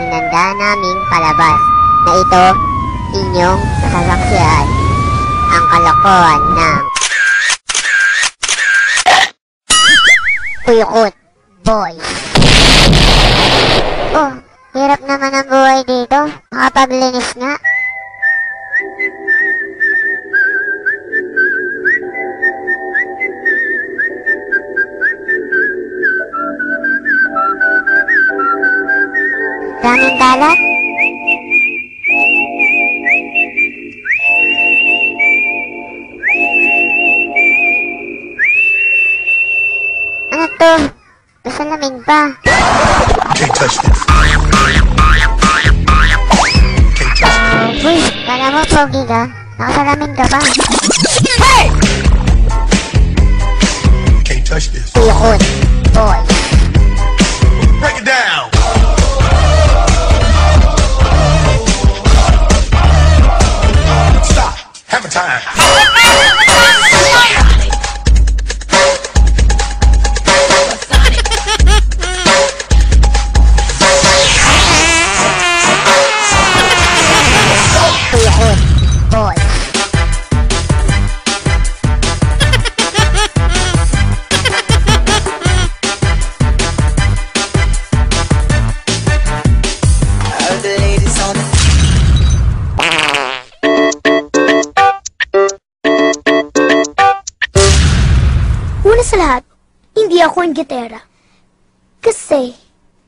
hinanda naming palabas na ito inyong sasaksihan ang kalokohan ng Kuyukot Boys. Oh, hirap naman ang buhay dito. Makapaglinis nga. Daming balat. Ano to? Masalamin pa. Can't touch this. Can't touch this. Uy, kala mo pogi ka? Nakasalamin ka pa. Hey! Can't touch this. Kuyukot Boys. Break it down. Stop. Hammer time. Kuyukot Boys. All the ladies on the Una sa lahat, hindi ako ang gitera. Kasi,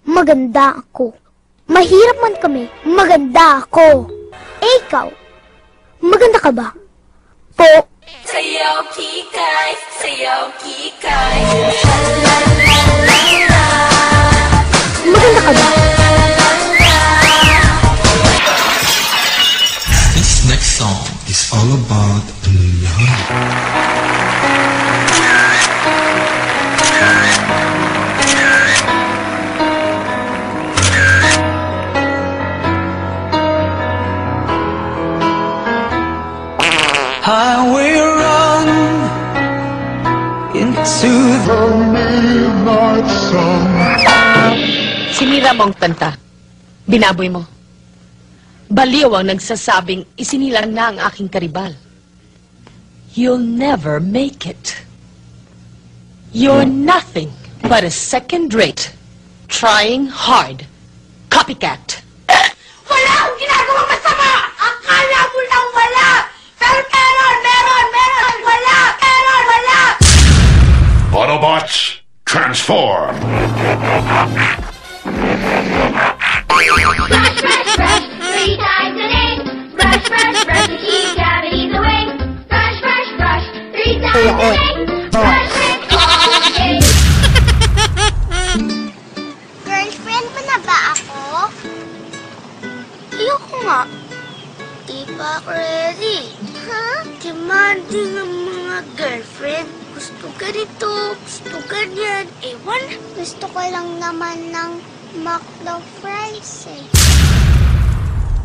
maganda ako. Mahirap man kami, maganda ako. Eh, ikaw, maganda ka ba? Po. Sayaw kikay, sayaw kikay. Maganda ka ba? This next song is all about love. I will run into the Midnight sun. Sinira mo ang kanta. Binaboy mo. Baliw ang nagsasabing isinilang na ang aking karibal. You'll never make it. You're nothing but a second-rate, trying hard, copycat. Wala akong ginagawang masama! Akala mo lang wala! Pero meron! Wala! Wala! Autobots, transform! Brush, 3 times a day. Brush, to keep cavities away. Brush, 3 times a day. Brush all day. Girlfriend mo na ba ako? Ayoko nga. Di pa ako ready. Ha? Demanding ang mga girlfriend. Gusto ganito, gusto ganyan. Ewan. Gusto ko lang naman ng McDo fries eh.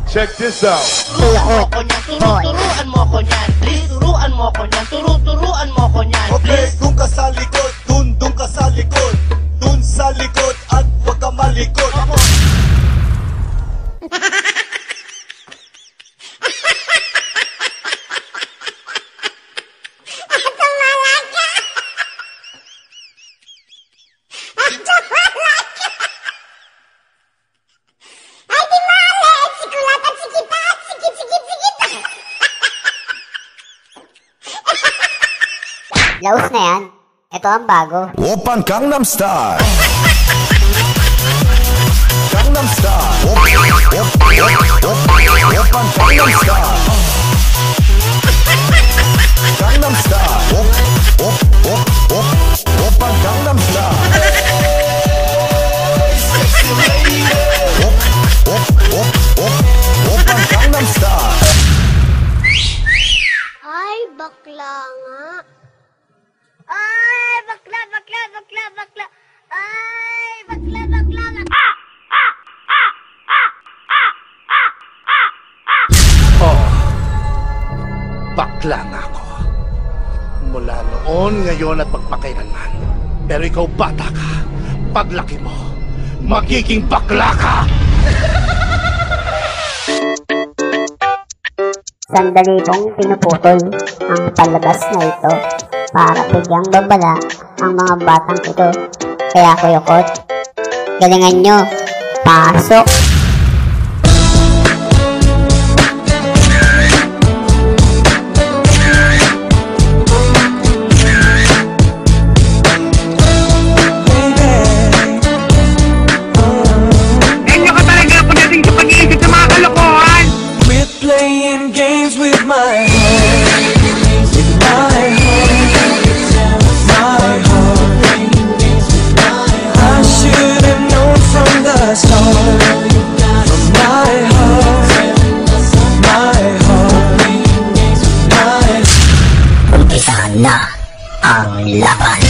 Check this out. Kuyukot Boys. Turuan mo ko niyan. Please, turuan mo ko niyan. Turuan mo ko niyan. Okay, dun ka sa likod. Dun ka sa likod. Dun sa likod at huwag ka malikod. Laos na yan. Ito ang bago. Open Gangnam Style. Gangnam Style. Open Gangnam Style. Gangnam Style. Open Gangnam Style. Sexy lady. Open Gangnam Style. Ay, bakla nga. Ay, bakla. Ay, bakla. Oh, bakla na ako. Mula noon, ngayon at magpakailanman. Pero ikaw bata ka. Paglaki mo, magiging bakla ka! Sandali kong pinuputol ang palabas na ito para bigyang babala ang mga batang ito. Kaya kuyukot, galingan nyo, pasok! Umpisahan na ang laban.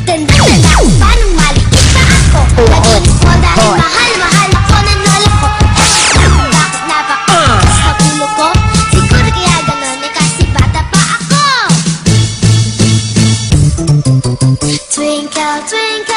Tanda, paano malikit pa ako? Naging mo dahil mahal ako ng lola ko. Bakit napaka sa ulo ko? Siguro kaya ganun eh kasi bata pa ako. Twinkle, twinkle